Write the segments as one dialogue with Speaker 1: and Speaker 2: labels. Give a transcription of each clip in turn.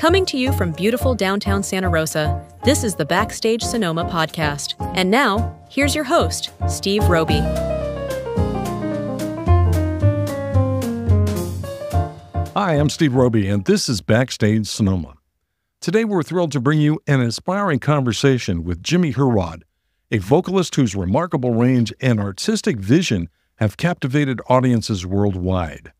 Speaker 1: Coming to you from beautiful downtown Santa Rosa, this is the Backstage Sonoma podcast. And now, here's your host, Steve Roby.
Speaker 2: Hi, I'm Steve Roby, and this is Backstage Sonoma. Today, we're thrilled to bring you an inspiring conversation with Jimmie Herrod, a vocalist whose remarkable range and artistic vision have captivated audiences worldwide.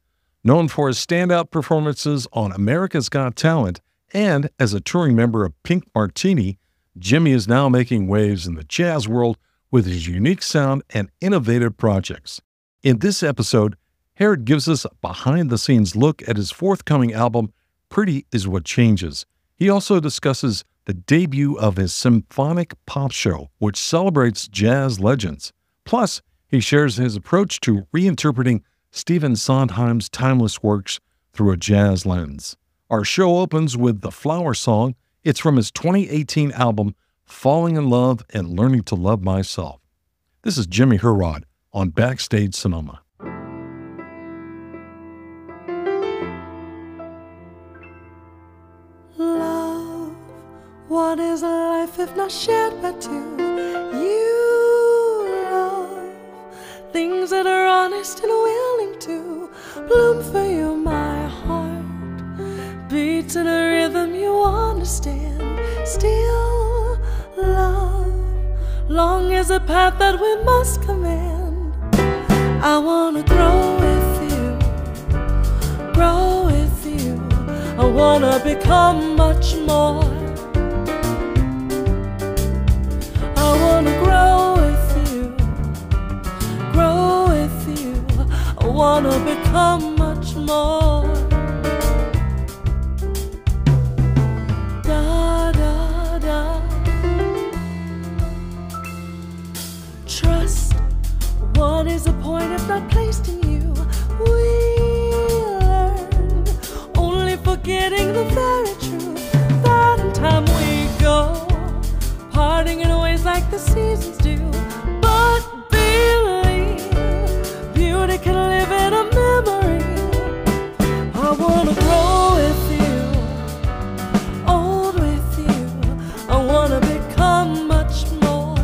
Speaker 2: Known for his standout performances on America's Got Talent and as a touring member of Pink Martini, Jimmie is now making waves in the jazz world with his unique sound and innovative projects. In this episode, Herrod gives us a behind-the-scenes look at his forthcoming album, Pretty Is What Changes. He also discusses the debut of his symphonic pop show, which celebrates jazz legends. Plus, he shares his approach to reinterpreting Stephen Sondheim's timeless works through a jazz lens. Our show opens with The Flower Song. It's from his 2018 album, Falling in Love and Learning to Love Myself. This is Jimmie Herrod on Backstage Sonoma.
Speaker 3: Love, what is life if not shared by two? You love things that are honest and willing to bloom for you. My heart beats in a rhythm you understand. Still love, long as a path that we must command. I wanna grow with you, grow with you. I wanna become much more. I wanna grow with you, grow with you. I wanna become much more. Da, da, da. Trust, what is the point if not placed in you? We learn only forgetting the very truth that in time we go, parting in ways like the seasons do. But believe, beauty can live in a memory. I wanna grow with you, old with you. I wanna become much more.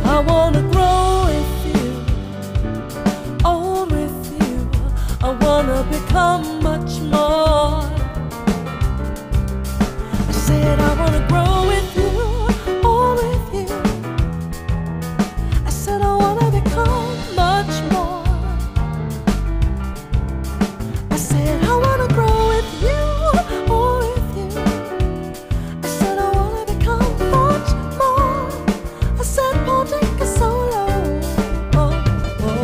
Speaker 3: I wanna grow with you, old with you. I wanna become much more. I said I wanna grow with you, old with you. I said I wanna become much more. I said I wanna grow with you, old with you. I said I wanna become much more. I said Paul, take a solo. Oh, oh.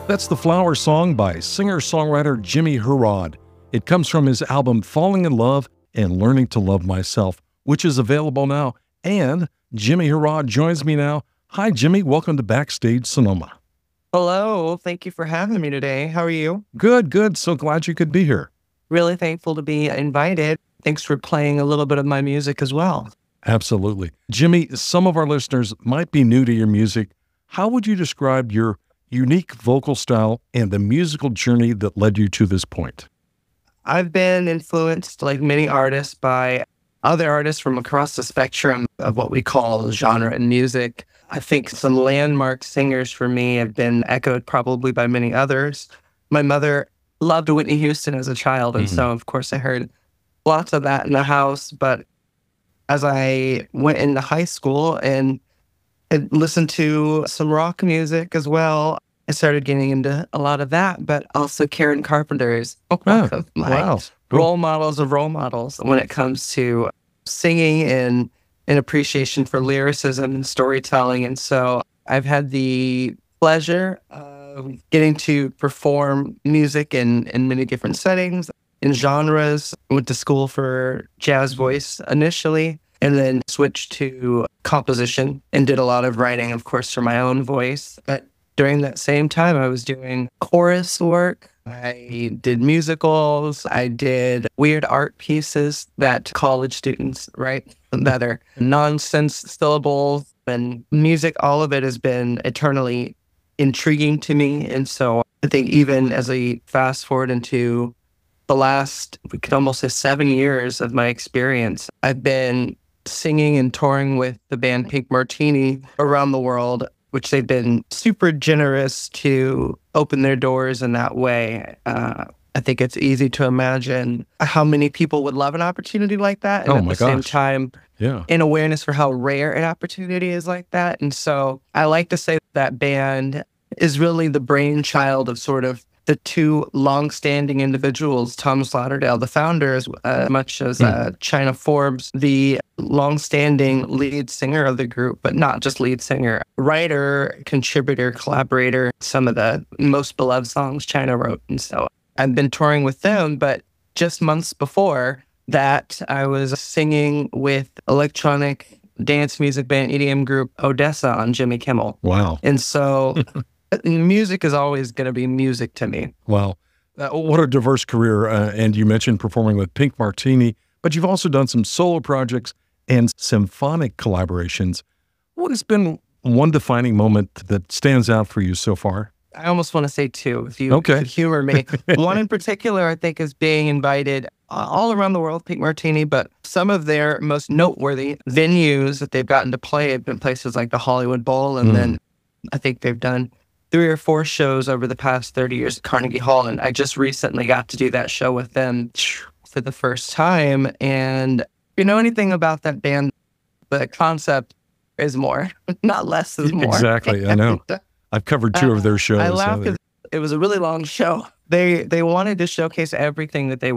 Speaker 2: That's The Flower Song by singer-songwriter Jimmie Herrod. It comes from his album Falling in Love and Learning to Love Myself, which is available now. And Jimmie Herrod joins me now Hi, Jimmie. Welcome to Backstage Sonoma.
Speaker 4: Hello. Thank you for having me today. How are you?
Speaker 2: Good, good. So glad you could be here.
Speaker 4: Really thankful to be invited. Thanks for playing a little bit of my music as well.
Speaker 2: Absolutely. Jimmie, some of our listeners might be new to your music. How would you describe your unique vocal style and the musical journey that led you to this point?
Speaker 4: I've been influenced, like many artists, by other artists from across the spectrum of what we call genre in music. I think some landmark singers for me have been echoed probably by many others. My mother loved Whitney Houston as a child, and so, of course, I heard lots of that in the house. But as I went into high school and listened to some rock music as well, I started getting into a lot of that, but also Karen Carpenter is one of my role models of role models when it comes to singing and an appreciation for lyricism and storytelling. And so I've had the pleasure of getting to perform music in many different settings, in genres. I went to school for jazz voice initially, and then switched to composition and did a lot of writing, of course, for my own voice. But during that same time, I was doing chorus work. I did musicals. I did weird art pieces that college students write that are nonsense syllables and music. All of it has been eternally intriguing to me. And so I think even as I fast forward into the last, we could almost say 7 years of my experience, I've been singing and touring with the band Pink Martini around the world, which they've been super generous to open their doors in that way. I think it's easy to imagine how many people would love an opportunity like that. And at the same time, in awareness for how rare an opportunity is like that. And so I like to say that band is really the brainchild of sort of the two long-standing individuals, Thomas Lauderdale, the founder, as much as China Forbes, the long-standing lead singer of the group, but not just lead singer, writer, contributor, collaborator, some of the most beloved songs China wrote. And so I've been touring with them, but just months before that, I was singing with electronic dance music band EDM group Odessa on Jimmy Kimmel.
Speaker 2: Wow.
Speaker 4: And so music is always going to be music to me.
Speaker 2: Wow. What a diverse career. And you mentioned performing with Pink Martini, but you've also done some solo projects and symphonic collaborations. What has been one defining moment that stands out for you so far?
Speaker 4: I almost want to say two, if you could humor me. One in particular, I think, is being invited all around the world, Pink Martini, but some of their most noteworthy venues that they've gotten to play have been places like the Hollywood Bowl, and then I think they've done 3 or 4 shows over the past 30 years at Carnegie Hall, and I just recently got to do that show with them for the first time. And if you know anything about that band, the concept is more, not less is more.
Speaker 2: Exactly, I know. I've covered 2 of their shows.
Speaker 4: I laugh because it was a really long show. They wanted to showcase everything that they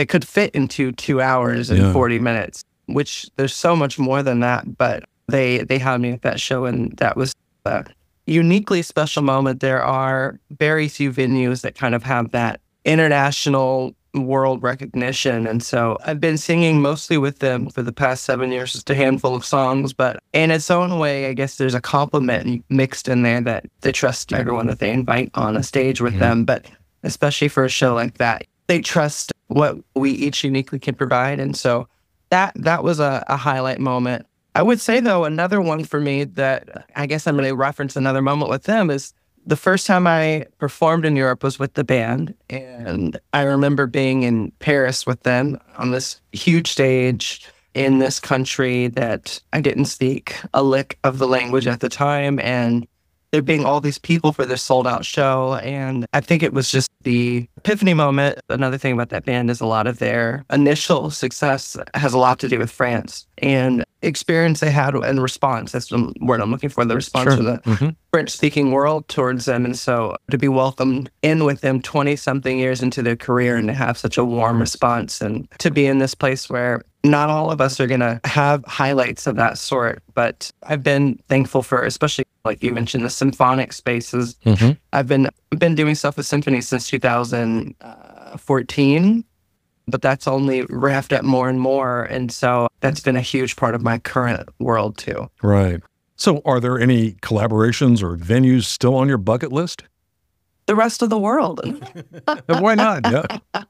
Speaker 4: could fit into 2 hours and 40 minutes, which there's so much more than that. But they had me at that show, and that was a uniquely special moment. There are very few venues that kind of have that international world recognition. And so I've been singing mostly with them for the past 7 years, just a handful of songs, but in its own way, I guess there's a compliment mixed in there that they trust everyone that they invite on a stage with them. But especially for a show like that, they trust what we each uniquely can provide. And so that was a highlight moment. I would say, though, another one for me that I guess I'm going to reference another moment with them is the first time I performed in Europe was with the band. And I remember being in Paris with them on this huge stage in this country that I didn't speak a lick of the language at the time. And there being all these people for this sold-out show. And I think it was just the epiphany moment. Another thing about that band is a lot of their initial success has a lot to do with France and experience they had and response. That's the word I'm looking for, the response from the French-speaking world towards them. And so to be welcomed in with them 20-something years into their career and to have such a warm response, and to be in this place where not all of us are going to have highlights of that sort. But I've been thankful for, especially like you mentioned, the symphonic spaces. I've been doing stuff with symphonies since 2014. but that's only ramped up more and more. And so that's been a huge part of my current world too.
Speaker 2: Right. So are there any collaborations or venues still on your bucket list?
Speaker 4: The rest of the world.
Speaker 2: Why not? Yeah.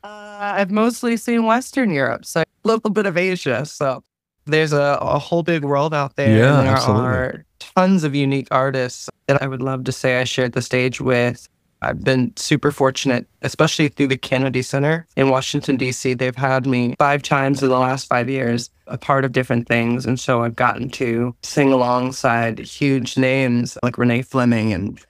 Speaker 4: I've mostly seen Western Europe, so a little bit of Asia. So there's a whole big world out there.
Speaker 2: Yeah,
Speaker 4: and there
Speaker 2: absolutely.
Speaker 4: are tons of unique artists that I would love to say I shared the stage with. I've been super fortunate, especially through the Kennedy Center in Washington, D.C. They've had me 5 times in the last 5 years, a part of different things. And so I've gotten to sing alongside huge names like Renee Fleming and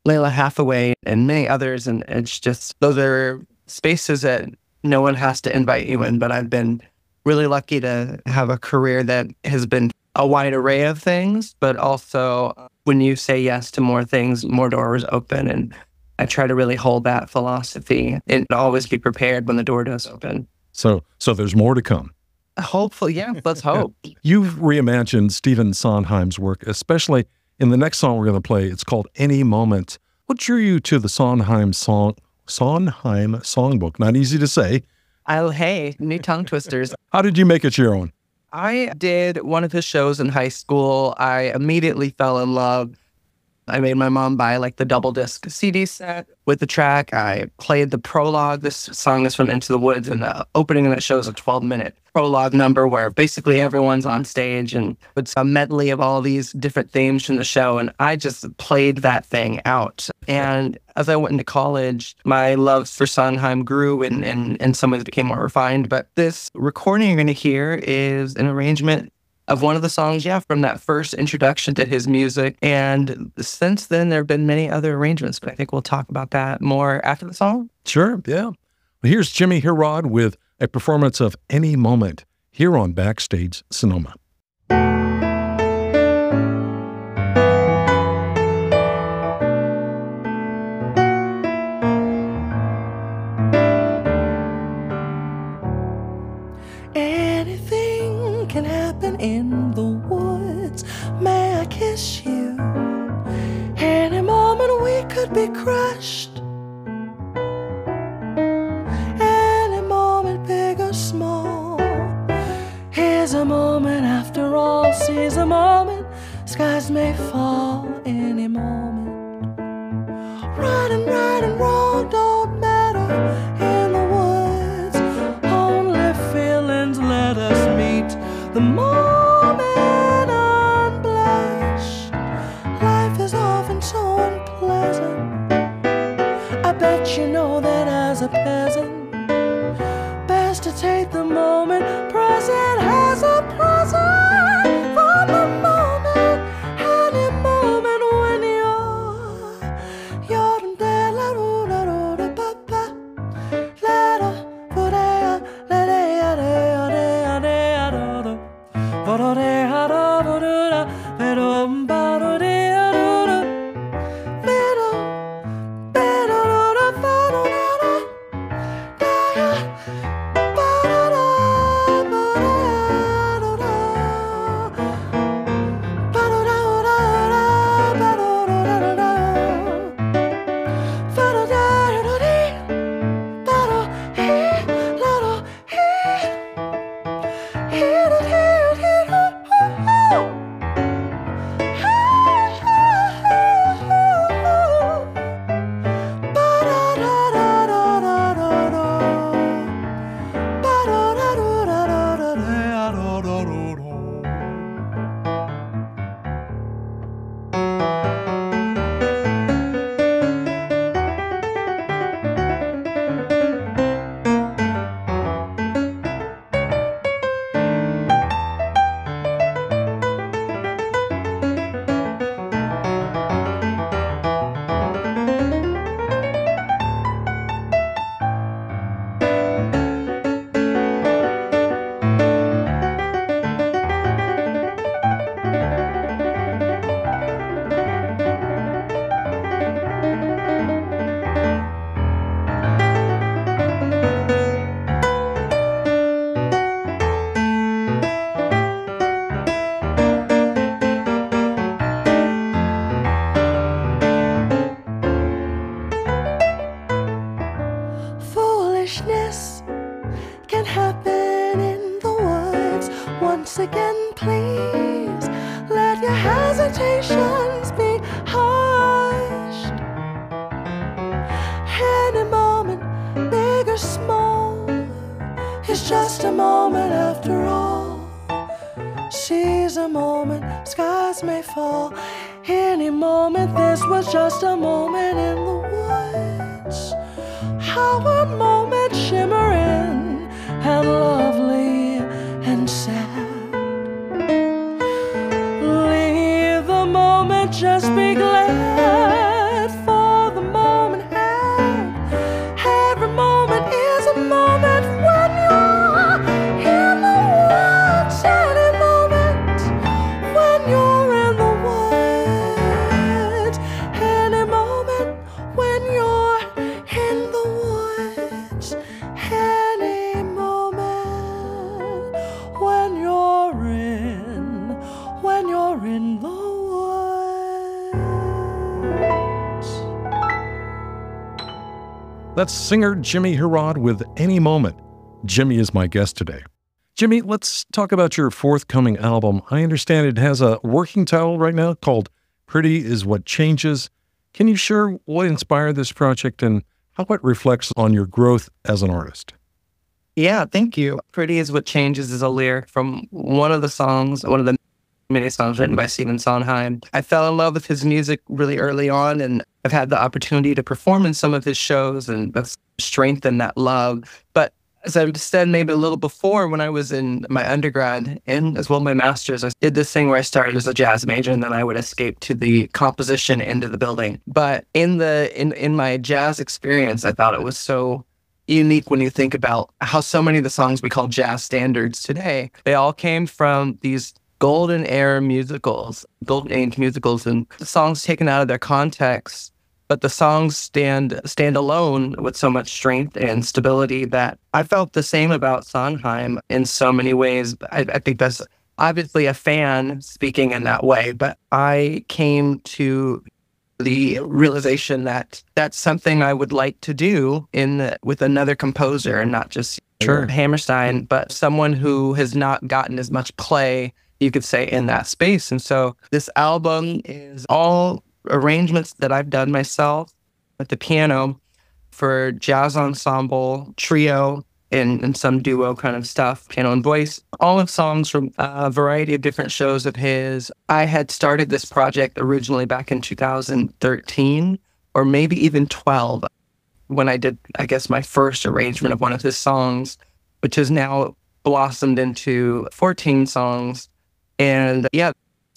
Speaker 4: Layla Hathaway and many others. And it's just, those are spaces that no one has to invite you in. But I've been really lucky to have a career that has been a wide array of things, but also when you say yes to more things, more doors open. And I try to really hold that philosophy and always be prepared when the door does open.
Speaker 2: So there's more to come.
Speaker 4: Hopefully, yeah, let's hope.
Speaker 2: You've reimagined Stephen Sondheim's work, especially in the next song we're going to play. It's called Any Moment. What drew you to the Sondheim songbook? Not easy to say.
Speaker 4: Hey, new tongue twisters.
Speaker 2: How did you make it your own?
Speaker 4: I did one of his shows in high school. I immediately fell in love. I made my mom buy like the double disc CD set with the track. I played the prologue. This song is from Into the Woods, and the opening of that show is a 12-minute prologue number where basically everyone's on stage, and it's a medley of all these different themes from the show. And I just played that thing out. And as I went into college, my love for Sondheim grew and some of it became more refined. But this recording you're going to hear is an arrangement of one of the songs, from that first introduction to his music. And since then, there have been many other arrangements, but I think we'll talk about that more after the song.
Speaker 2: Sure, yeah. Well, here's Jimmie Herrod with a performance of Any Moment here on Backstage Sonoma.
Speaker 3: Anything can happen in the woods. May I kiss you? Any moment we could be crushed. Any moment, big or small. Here's a moment after all. Seize a moment. Skies may fall any moment. Right and wrong don't matter in the woods. Only feelings let us meet. The moment unblushed. Life is often so unpleasant. I bet you know that as a peasant, best to take the moment present as a present. From the moment, any moment when you're de la ru da ru da ba ba la da bu da la da da da da da da da da da da Once again, please let your hesitations be hushed. Any moment, big or small, is just a moment after all. Seize a moment, skies may fall. Any moment, this was just a moment in the woods. How a moment shimmering and lovely and sad. Leave the moment, just be glad for the moment had. Every moment is a moment when you're in the woods. Any moment when you're in the woods. Any moment when you're in the woods. Any moment when you're in the woods.
Speaker 2: That's singer Jimmie Herrod with Any Moment. Jimmie is my guest today. Jimmie, let's talk about your forthcoming album. I understand it has a working title right now called Pretty Is What Changes. Can you share what inspired this project and how it reflects on your growth as an artist?
Speaker 4: Yeah, thank you. Pretty Is What Changes is a lyric from one of the many songs written by Stephen Sondheim. I fell in love with his music really early on, and I've had the opportunity to perform in some of his shows, and that's strengthened that love. But as I've said maybe a little before, when I was in my undergrad and as well my master's, I did this thing where I started as a jazz major and then I would escape to the composition end of the building. But in my jazz experience, I thought it was so unique when you think about how so many of the songs we call jazz standards today, they all came from these golden age musicals, and the songs taken out of their context, but the songs stand alone with so much strength and stability that I felt the same about Sondheim in so many ways. I think that's obviously a fan speaking in that way, but I came to the realization that that's something I would like to do with another composer, and not just Hammerstein, but someone who has not gotten as much play, you could say, in that space. And so this album is all arrangements that I've done myself at the piano for jazz ensemble, trio, and some duo kind of stuff, piano and voice. All of songs from a variety of different shows of his. I had started this project originally back in 2013, or maybe even 12, when I did, I guess, my first arrangement of one of his songs, which has now blossomed into 14 songs. And yeah,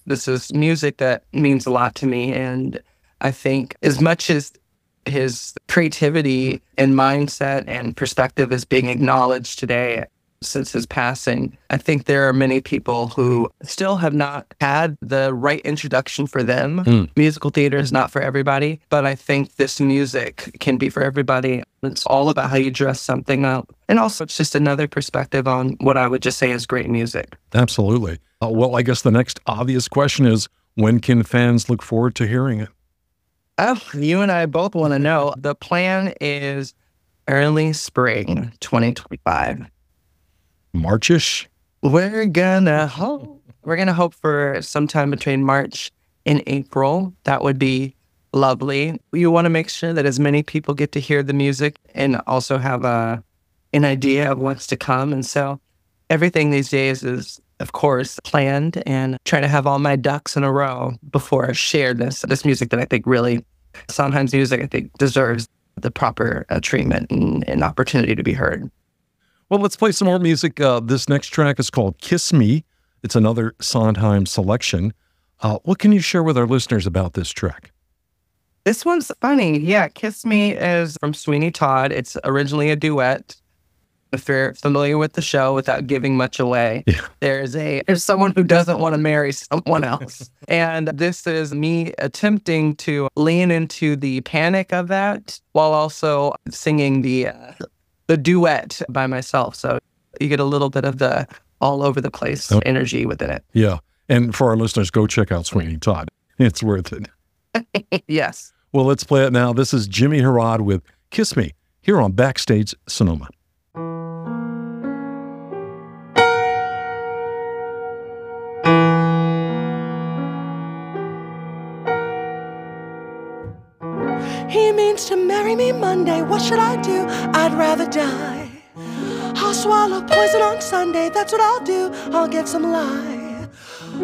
Speaker 4: this is music that means a lot to me. And I think as much as his creativity and mindset and perspective is being acknowledged today since his passing, I think there are many people who still have not had the right introduction for them. Musical theater is not for everybody, but I think this music can be for everybody. It's all about how you dress something up. And also, it's just another perspective on what I would just say is great music.
Speaker 2: Absolutely. Well, I guess the next obvious question is, when can fans look forward to hearing it?
Speaker 4: Oh, you and I both want to know. The plan is early spring 2025.
Speaker 2: March-ish?
Speaker 4: We're gonna hope for sometime between March and April. That would be lovely. You want to make sure that as many people get to hear the music and also have an idea of what's to come. And so everything these days is, of course, planned, and trying to have all my ducks in a row before I share this music that I think really, Sondheim's music, I think, deserves the proper treatment and opportunity to be heard.
Speaker 2: Well, let's play some more music. This next track is called Kiss Me. It's another Sondheim selection. What can you share with our listeners about this track?
Speaker 4: This one's funny. Yeah, Kiss Me is from Sweeney Todd. It's originally a duet. If you're familiar with the show, without giving much away, there's someone who doesn't want to marry someone else. And this is me attempting to lean into the panic of that while also singing the duet by myself. So you get a little bit of the all over the place energy within it.
Speaker 2: Yeah. And for our listeners, go check out Sweeney Todd. It's worth it.
Speaker 4: Yes.
Speaker 2: Well, let's play it now. This is Jimmie Herrod with Kiss Me here on Backstage Sonoma.
Speaker 3: He means to marry me Monday. What should I do? I'd rather die. I'll swallow poison on Sunday. That's what I'll do. I'll get some lie.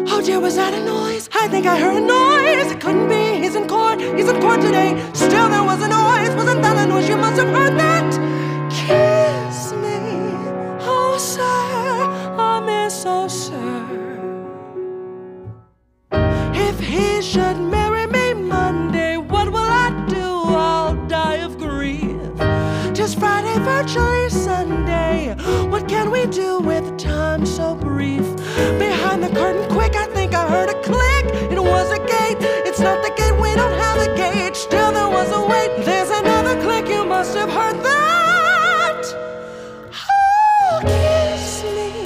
Speaker 3: Oh dear, was that a noise? I think I heard a noise. It couldn't be. He's in court. He's in court today. Still there was a noise. Wasn't that a noise? You must have heard that. Kiss me, oh sir, I miss, oh sir. If he should marry me Monday, what will I do? I'll die of grief. 'Tis Friday, virtually Sunday. What can we do with time so brief? Behind the curtain quick, I think I heard a click. It was a gate. It's not the gate, we don't have a gate. Still there was a wait. There's another click, you must have heard that. Oh, kiss me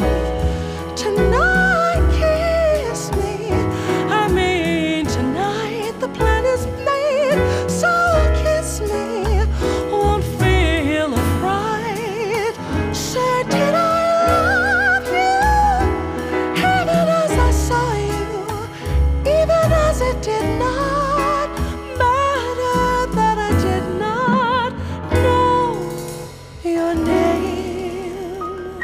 Speaker 3: tonight, kiss me. I mean tonight the plan is made. So kiss me, won't feel a fright. Say, did I love you? Even as I saw you, even as it did not matter that I did not know your name.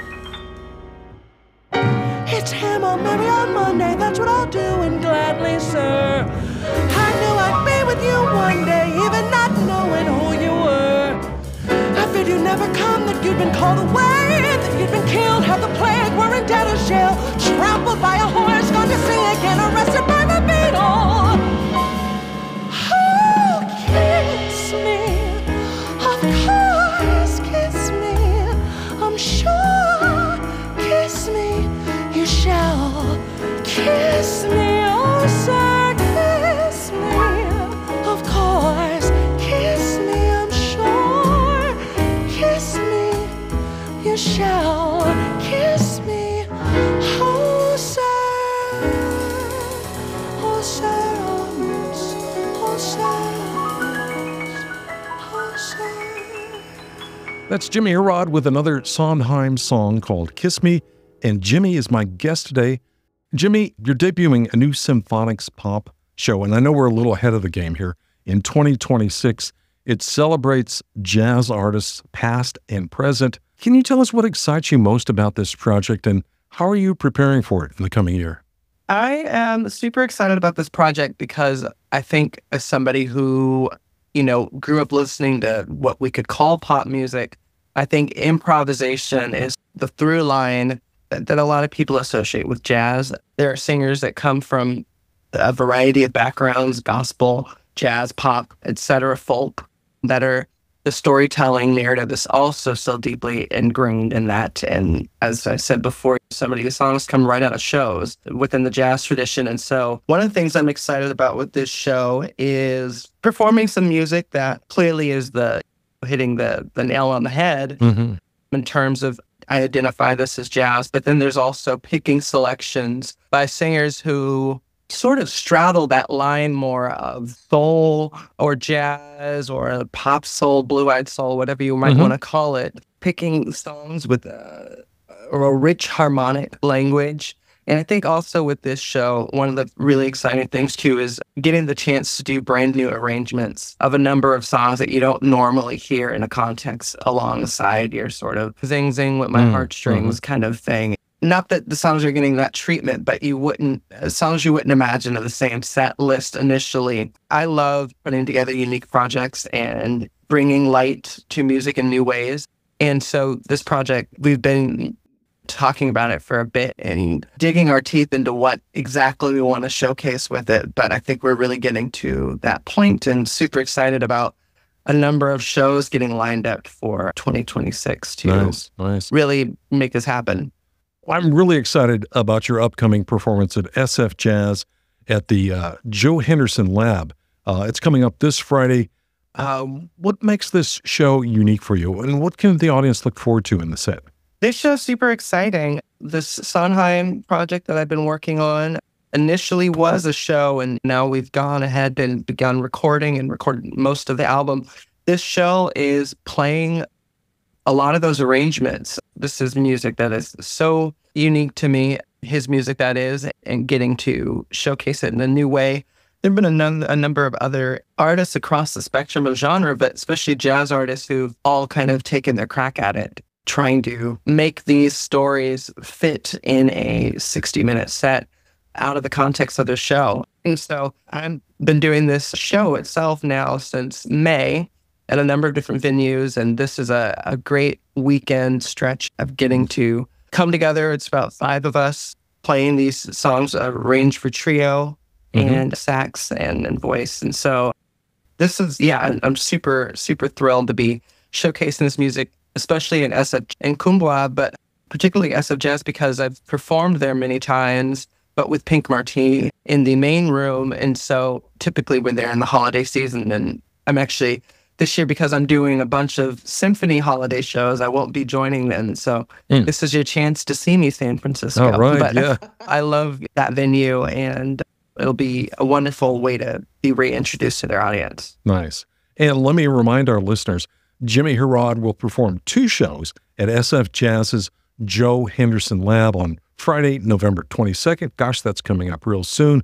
Speaker 3: It's him I'll marry on Monday. That's what I'll do, and gladly, sir. I knew I'd be with you one day, even not knowing who you were. I feared you'd never come, that you'd been called away, that you'd been killed, had the plague, were in debtor's jail, trampled by a horse, gone to sea again, arrested by the beetle. Oh, kiss me, of course, kiss me, I'm sure, kiss me, you shall, kiss me, oh sir, kiss me, of course, kiss me, I'm sure, kiss me, you shall, kiss me, oh sir, oh sir, oh miss, oh sir, oh sir.
Speaker 2: That's Jimmie Herrod with another Sondheim song called Kiss Me, and Jimmie is my guest today. Jimmie, you're debuting a new symphonics pop show, and I know we're a little ahead of the game here. In 2026, it celebrates jazz artists past and present. Can you tell us what excites you most about this project, and how are you preparing for it in the coming year?
Speaker 4: I am super excited about this project because I think as somebody who, grew up listening to what we could call pop music, I think improvisation is the through line that a lot of people associate with jazz. There are singers that come from a variety of backgrounds, gospel, jazz, pop, etc., folk, that are the storytelling narrative is also so deeply ingrained in that. And as I said before, some of these songs come right out of shows within the jazz tradition. And so one of the things I'm excited about with this show is performing some music that clearly is hitting the nail on the head in terms of I identify this as jazz, but then there's also picking selections by singers who sort of straddle that line more of soul or jazz or pop soul, blue-eyed soul, whatever you might want to call it, picking songs with a rich harmonic language. And I think also with this show, one of the really exciting things too is getting the chance to do brand new arrangements of a number of songs that you don't normally hear in a context alongside your sort of zing with my heartstrings kind of thing. Not that the songs are getting that treatment, but songs you wouldn't imagine of the same set list initially. I love putting together unique projects and bringing light to music in new ways. And so this project, we've been talking about it for a bit and digging our teeth into what exactly we want to showcase with it. But I think we're really getting to that point and super excited about a number of shows getting lined up for 2026 to really make this happen.
Speaker 2: I'm really excited about your upcoming performance at SFJAZZ at the Joe Henderson Lab. It's coming up this Friday. What makes this show unique for you, and what can the audience look forward to in the set?
Speaker 4: This show's super exciting. This Sondheim project that I've been working on initially was a show, and now we've gone ahead and begun recording and recorded most of the album. This show is playing a lot of those arrangements. This is music that is so unique to me, his music that is, and getting to showcase it in a new way There have been a number of other artists across the spectrum of genre, but especially jazz artists who've all kind of taken their crack at it, trying to make these stories fit in a 60-minute set out of the context of the show. And so I've been doing this show itself now since May at a number of different venues, and this is a great weekend stretch of getting to come together. It's about 5 of us playing these songs, arranged for trio and sax and voice. And so this is, I'm super, super thrilled to be showcasing this music, especially in SF and Kumbwa, but particularly SFJAZZ because I've performed there many times, but with Pink Martini in the main room. And so typically we're there in the holiday season. And I'm actually, this year, because I'm doing a bunch of symphony holiday shows, I won't be joining them. So this is your chance to see me, San Francisco.
Speaker 2: Oh, right,
Speaker 4: but
Speaker 2: yeah.
Speaker 4: I love that venue, and it'll be a wonderful way to be reintroduced to their audience.
Speaker 2: Nice. And let me remind our listeners, Jimmie Herrod will perform 2 shows at SFJAZZ's Joe Henderson Lab on Friday, November 22nd. Gosh, that's coming up real soon.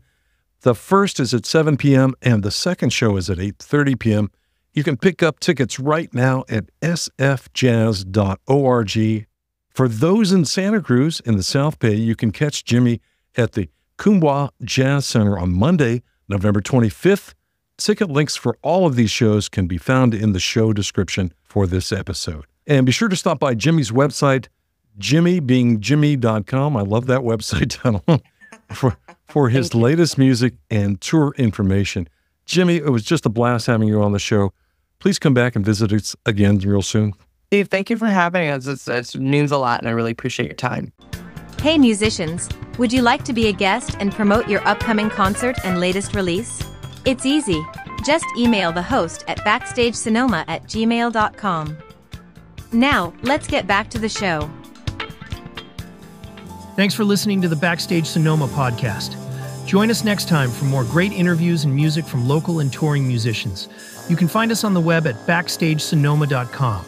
Speaker 2: The first is at 7 p.m. and the second show is at 8:30 p.m. You can pick up tickets right now at sfjazz.org. For those in Santa Cruz in the South Bay, you can catch Jimmie at the Kumbwa Jazz Center on Monday, November 25th. Ticket links for all of these shows can be found in the show description for this episode. And be sure to stop by Jimmie's website, jimmiebeingjimmie.com. I love that website title for his latest music and tour information. Jimmie, it was just a blast having you on the show. Please come back and visit us again real soon.
Speaker 4: Steve, thank you for having us. It means a lot, and I really appreciate your time.
Speaker 5: Hey musicians, would you like to be a guest and promote your upcoming concert and latest release? It's easy. Just email the host at backstagesonoma@gmail.com. Now, let's get back to the show.
Speaker 6: Thanks for listening to the Backstage Sonoma podcast. Join us next time for more great interviews and music from local and touring musicians. You can find us on the web at backstagesonoma.com.